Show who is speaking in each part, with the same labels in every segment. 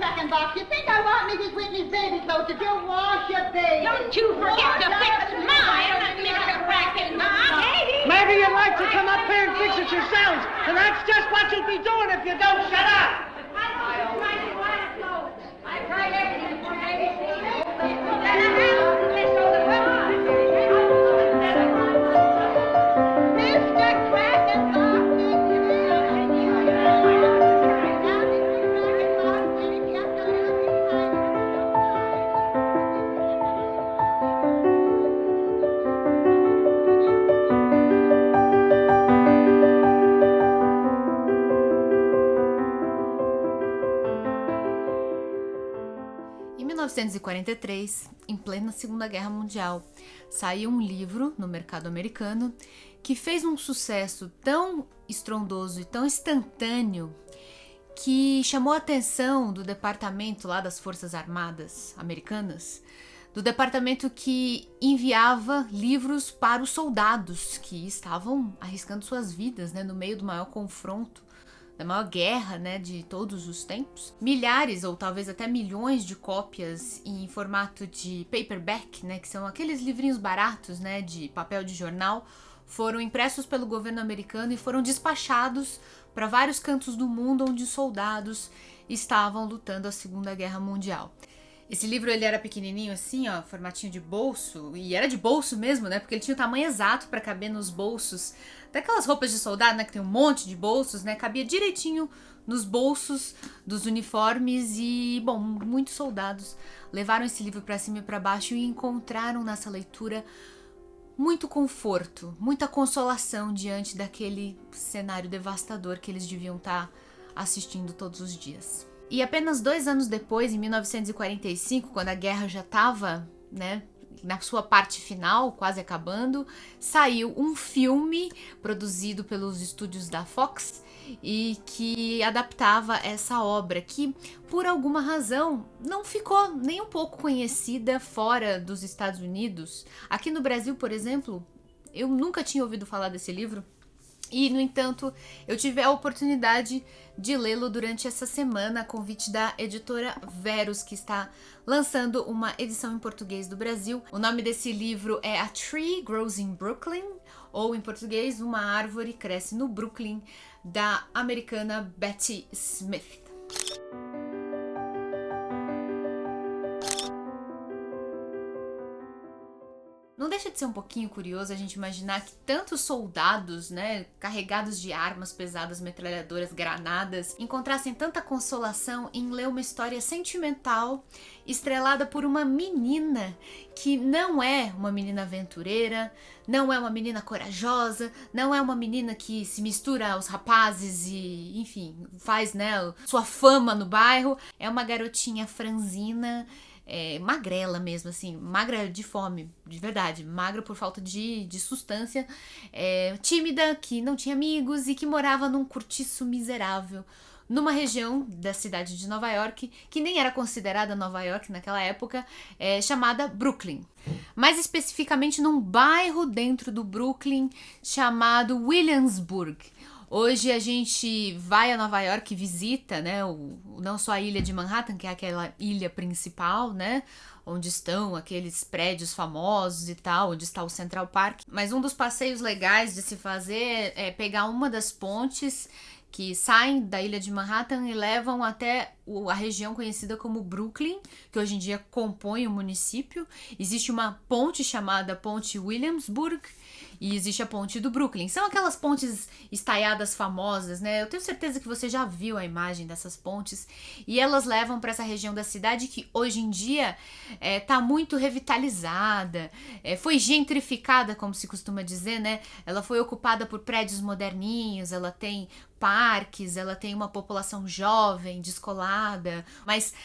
Speaker 1: tracking box. You think I want Mrs. Whitney's baby clothes if you wash your baby?
Speaker 2: Don't you forget to fix mine, Mr. Brackenmont.
Speaker 3: Maybe you'd like to come up here and fix it yourselves, and that's just what you'll be doing if you don't shut up.
Speaker 2: I tried everything for
Speaker 4: Em 1943, em plena Segunda Guerra Mundial, saiu um livro no mercado americano que fez um sucesso tão estrondoso e tão instantâneo que chamou a atenção do departamento lá das Forças Armadas Americanas, do departamento que enviava livros para os soldados que estavam arriscando suas vidas, né, no meio do maior confronto, da maior guerra, né, de todos os tempos. Milhares ou talvez até milhões de cópias em formato de paperback, né, que são aqueles livrinhos baratos, né, de papel de jornal, foram impressos pelo governo americano e foram despachados para vários cantos do mundo onde os soldados estavam lutando a Segunda Guerra Mundial. Esse livro, ele era pequenininho assim, ó, formatinho de bolso, e era de bolso mesmo, né, porque ele tinha o tamanho exato para caber nos bolsos daquelas roupas de soldado, né, que tem um monte de bolsos, né, cabia direitinho nos bolsos dos uniformes e, bom, muitos soldados levaram esse livro para cima e para baixo e encontraram nessa leitura muito conforto, muita consolação diante daquele cenário devastador que eles deviam estar assistindo todos os dias. E apenas 2 anos depois, em 1945, quando a guerra já estava, né, na sua parte final, quase acabando, saiu um filme produzido pelos estúdios da Fox e que adaptava essa obra, que por alguma razão não ficou nem um pouco conhecida fora dos Estados Unidos. Aqui no Brasil, por exemplo, eu nunca tinha ouvido falar desse livro. E, no entanto, eu tive a oportunidade de lê-lo durante essa semana a convite da editora Verus, que está lançando uma edição em português do Brasil. O nome desse livro é A Tree Grows in Brooklyn, ou em português, Uma Árvore Cresce no Brooklyn, da americana Betty Smith. Não deixa de ser um pouquinho curioso a gente imaginar que tantos soldados, né, carregados de armas pesadas, metralhadoras, granadas, encontrassem tanta consolação em ler uma história sentimental estrelada por uma menina que não é uma menina aventureira, não é uma menina corajosa, não é uma menina que se mistura aos rapazes e, enfim, faz, né, sua fama no bairro. É uma garotinha franzina, magrela mesmo, assim, magra de fome, de verdade, magra por falta de sustância, tímida, que não tinha amigos e que morava num cortiço miserável, numa região da cidade de Nova York, que nem era considerada Nova York naquela época, chamada Brooklyn. Mais especificamente num bairro dentro do Brooklyn chamado Williamsburg. Hoje a gente vai a Nova York e visita, né, não só a ilha de Manhattan, que é aquela ilha principal, né, onde estão aqueles prédios famosos e tal, onde está o Central Park. Mas um dos passeios legais de se fazer é pegar uma das pontes que saem da ilha de Manhattan e levam até a região conhecida como Brooklyn, que hoje em dia compõe o município. Existe uma ponte chamada Ponte Williamsburg e existe a ponte do Brooklyn. São aquelas pontes estaiadas famosas, né? Eu tenho certeza que você já viu a imagem dessas pontes. E elas levam para essa região da cidade que hoje em dia tá muito revitalizada, foi gentrificada, como se costuma dizer, né? Ela foi ocupada por prédios moderninhos, ela tem parques, ela tem uma população jovem, descolada, mas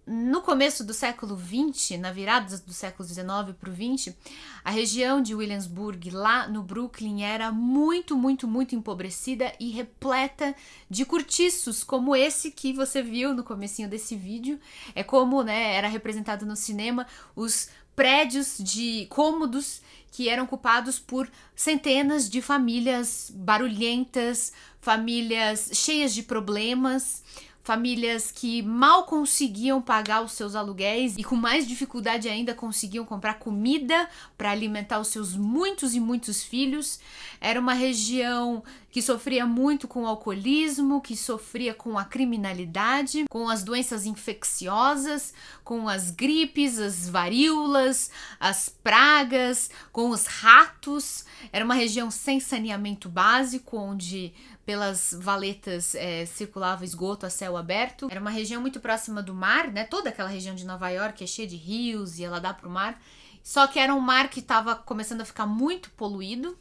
Speaker 4: no começo do século XX, na virada do século XIX para o XX, a região de Williamsburg, lá no Brooklyn, era muito, muito, muito empobrecida e repleta de cortiços, como esse que você viu no comecinho desse vídeo. É como, né, era representado no cinema, os prédios de cômodos que eram ocupados por centenas de famílias barulhentas, famílias cheias de problemas, famílias que mal conseguiam pagar os seus aluguéis e com mais dificuldade ainda conseguiam comprar comida para alimentar os seus muitos e muitos filhos. Era uma região que sofria muito com o alcoolismo, que sofria com a criminalidade, com as doenças infecciosas, com as gripes, as varíolas, as pragas, com os ratos. Era uma região sem saneamento básico, onde pelas valetas circulava esgoto a céu aberto. Era uma região muito próxima do mar, né? Toda aquela região de Nova York é cheia de rios e ela dá pro mar. Só que era um mar que estava começando a ficar muito poluído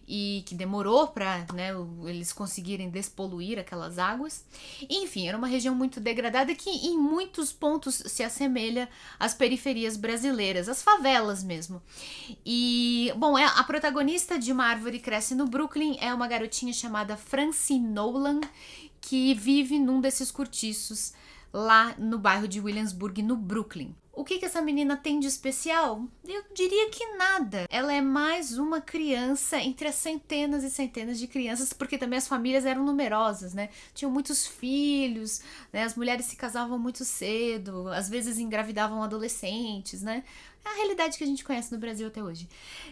Speaker 4: e que demorou para, né, eles conseguirem despoluir aquelas águas. Enfim, era uma região muito degradada que em muitos pontos se assemelha às periferias brasileiras, às favelas mesmo. E, bom, a protagonista de Uma Árvore Cresce no Brooklyn é uma garotinha chamada Francine Nolan, que vive num desses cortiços lá no bairro de Williamsburg, no Brooklyn. O que essa menina tem de especial? Eu diria que nada. Ela é mais uma criança entre as centenas e centenas de crianças, porque também as famílias eram numerosas, né? Tinham muitos filhos, né? As mulheres se casavam muito cedo, às vezes engravidavam adolescentes, né? É a realidade que a gente conhece no Brasil até hoje.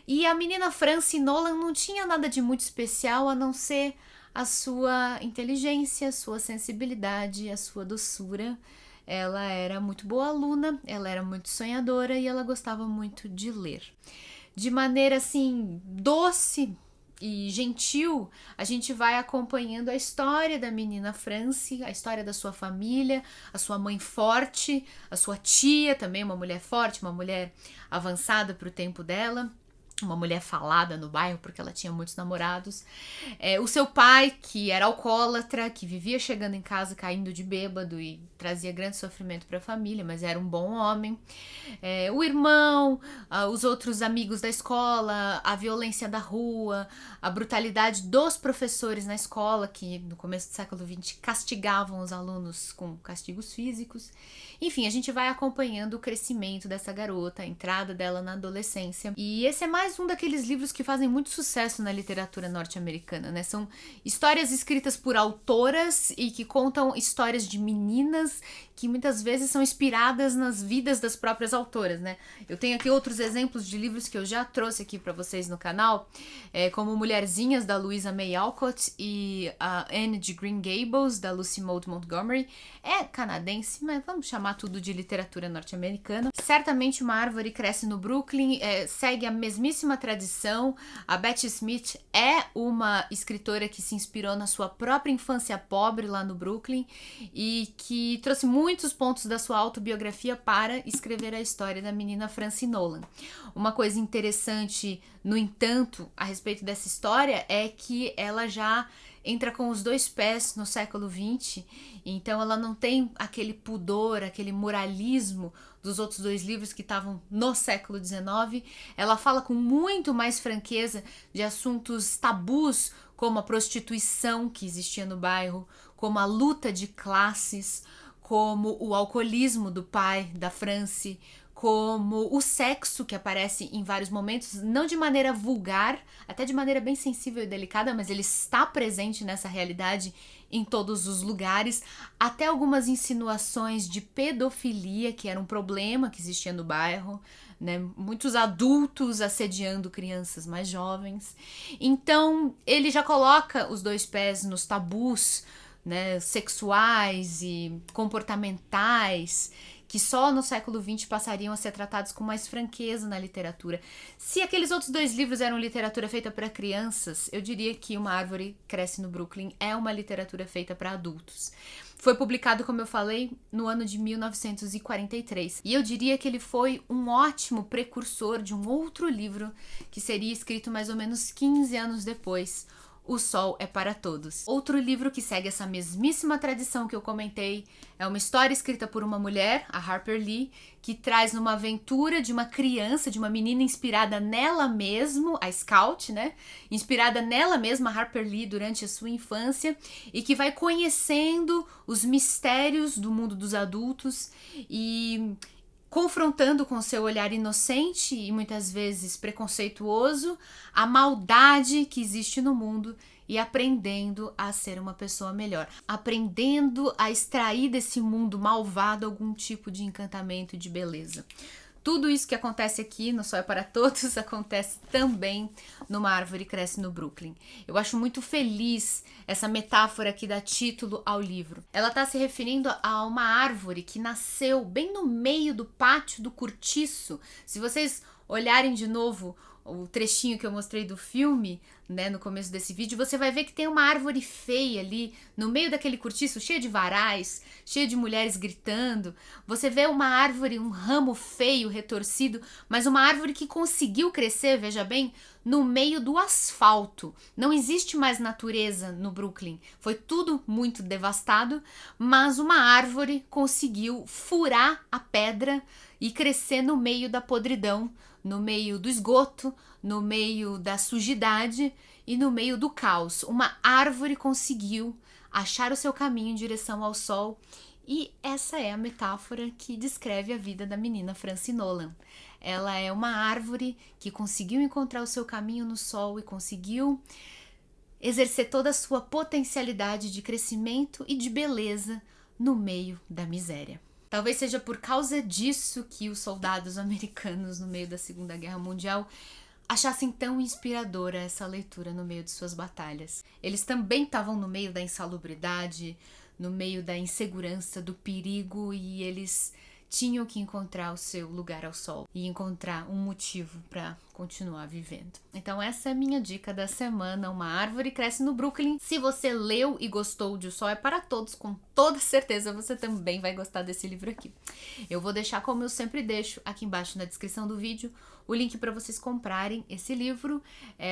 Speaker 4: E a menina Francine Nolan não tinha nada de muito especial, a não ser a sua inteligência, a sua sensibilidade, a sua doçura. Ela era muito boa aluna, ela era muito sonhadora e ela gostava muito de ler. De maneira assim, doce e gentil, a gente vai acompanhando a história da menina Franci, a história da sua família, a sua mãe forte, a sua tia também, uma mulher forte, uma mulher avançada para o tempo dela. Uma mulher falada no bairro porque ela tinha muitos namorados. O seu pai, que era alcoólatra, que vivia chegando em casa caindo de bêbado e trazia grande sofrimento para a família, mas era um bom homem. O irmão, os outros amigos da escola, a violência da rua, a brutalidade dos professores na escola, que no começo do século XX castigavam os alunos com castigos físicos. Enfim, a gente vai acompanhando o crescimento dessa garota, a entrada dela na adolescência. E esse é mais um daqueles livros que fazem muito sucesso na literatura norte-americana, né? São histórias escritas por autoras e que contam histórias de meninas que muitas vezes são inspiradas nas vidas das próprias autoras, né? Eu tenho aqui outros exemplos de livros que eu já trouxe aqui para vocês no canal, como Mulherzinhas, da Louisa May Alcott, e a Anne de Green Gables, da Lucy Maud Montgomery. É canadense, mas vamos chamar tudo de literatura norte-americana. Certamente Uma Árvore Cresce no Brooklyn segue a mesmíssima tradição. A Bessie Smith é uma escritora que se inspirou na sua própria infância pobre lá no Brooklyn e que trouxe muitos pontos da sua autobiografia para escrever a história da menina Francine Nolan. Uma coisa interessante, no entanto, a respeito dessa história é que ela já entra com os dois pés no século XX, então ela não tem aquele pudor, aquele moralismo dos outros dois livros que estavam no século XIX. Ela fala com muito mais franqueza de assuntos tabus, como a prostituição que existia no bairro, como a luta de classes, como o alcoolismo do pai da Franci, como o sexo que aparece em vários momentos, não de maneira vulgar, até de maneira bem sensível e delicada, mas ele está presente nessa realidade em todos os lugares, até algumas insinuações de pedofilia, que era um problema que existia no bairro, né? Muitos adultos assediando crianças mais jovens. Então, ele já coloca os dois pés nos tabus, né, sexuais e comportamentais, que só no século XX passariam a ser tratados com mais franqueza na literatura. Se aqueles outros dois livros eram literatura feita para crianças, eu diria que Uma Árvore Cresce no Brooklyn é uma literatura feita para adultos. Foi publicado, como eu falei, no ano de 1943. E eu diria que ele foi um ótimo precursor de um outro livro que seria escrito mais ou menos 15 anos depois, O Sol é para Todos. Outro livro que segue essa mesmíssima tradição que eu comentei é uma história escrita por uma mulher, a Harper Lee, que traz uma aventura de uma criança, de uma menina inspirada nela mesma, a Scout, né? Inspirada nela mesma, a Harper Lee, durante a sua infância, e que vai conhecendo os mistérios do mundo dos adultos e confrontando com seu olhar inocente e muitas vezes preconceituoso a maldade que existe no mundo e aprendendo a ser uma pessoa melhor, aprendendo a extrair desse mundo malvado algum tipo de encantamento, de beleza. Tudo isso que acontece aqui no Sol é para Todos acontece também numa Árvore Cresce no Brooklyn. Eu acho muito feliz essa metáfora que dá título ao livro. Ela está se referindo a uma árvore que nasceu bem no meio do pátio do cortiço. Se vocês olharem de novo o trechinho que eu mostrei do filme, né, no começo desse vídeo, você vai ver que tem uma árvore feia ali, no meio daquele cortiço, cheia de varais, cheia de mulheres gritando. Você vê uma árvore, um ramo feio, retorcido, mas uma árvore que conseguiu crescer, veja bem, no meio do asfalto. Não existe mais natureza no Brooklyn. Foi tudo muito devastado, mas uma árvore conseguiu furar a pedra e crescer no meio da podridão, no meio do esgoto, no meio da sujidade e no meio do caos. Uma árvore conseguiu achar o seu caminho em direção ao sol, e essa é a metáfora que descreve a vida da menina Franci Nolan. Ela é uma árvore que conseguiu encontrar o seu caminho no sol e conseguiu exercer toda a sua potencialidade de crescimento e de beleza no meio da miséria. Talvez seja por causa disso que os soldados americanos no meio da Segunda Guerra Mundial achassem tão inspiradora essa leitura no meio de suas batalhas. Eles também estavam no meio da insalubridade, no meio da insegurança, do perigo, e eles tinham que encontrar o seu lugar ao sol e encontrar um motivo para continuar vivendo. Então essa é a minha dica da semana, Uma Árvore Cresce no Brooklyn. Se você leu e gostou de O Sol é para Todos, com toda certeza você também vai gostar desse livro aqui. Eu vou deixar, como eu sempre deixo, aqui embaixo na descrição do vídeo, o link para vocês comprarem esse livro.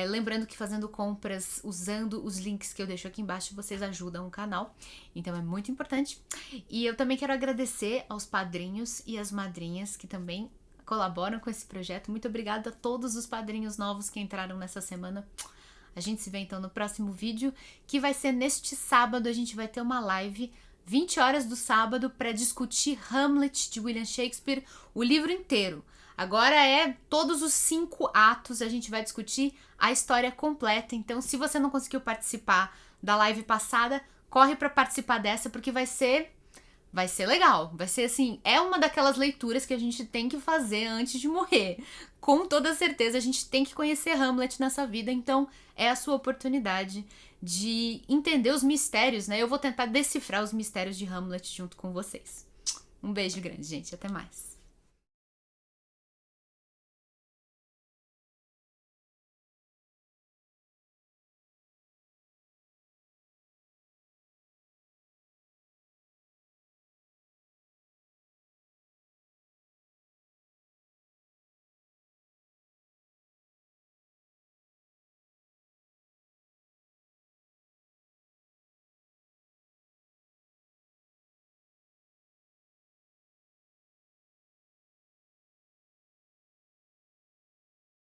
Speaker 4: Lembrando que fazendo compras usando os links que eu deixo aqui embaixo, vocês ajudam o canal, então é muito importante. E eu também quero agradecer aos padrinhos e às madrinhas que também colaboram com esse projeto. Muito obrigada a todos os padrinhos novos que entraram nessa semana. A gente se vê então no próximo vídeo, que vai ser neste sábado. A gente vai ter uma live 20 horas do sábado para discutir Hamlet de William Shakespeare, o livro inteiro. Agora é todos os 5 atos, a gente vai discutir a história completa. Então, se você não conseguiu participar da live passada, corre para participar dessa, porque vai ser legal. Vai ser assim, é uma daquelas leituras que a gente tem que fazer antes de morrer. Com toda certeza, a gente tem que conhecer Hamlet nessa vida, então é a sua oportunidade de entender os mistérios, né? Eu vou tentar decifrar os mistérios de Hamlet junto com vocês. Um beijo grande, gente. Até mais.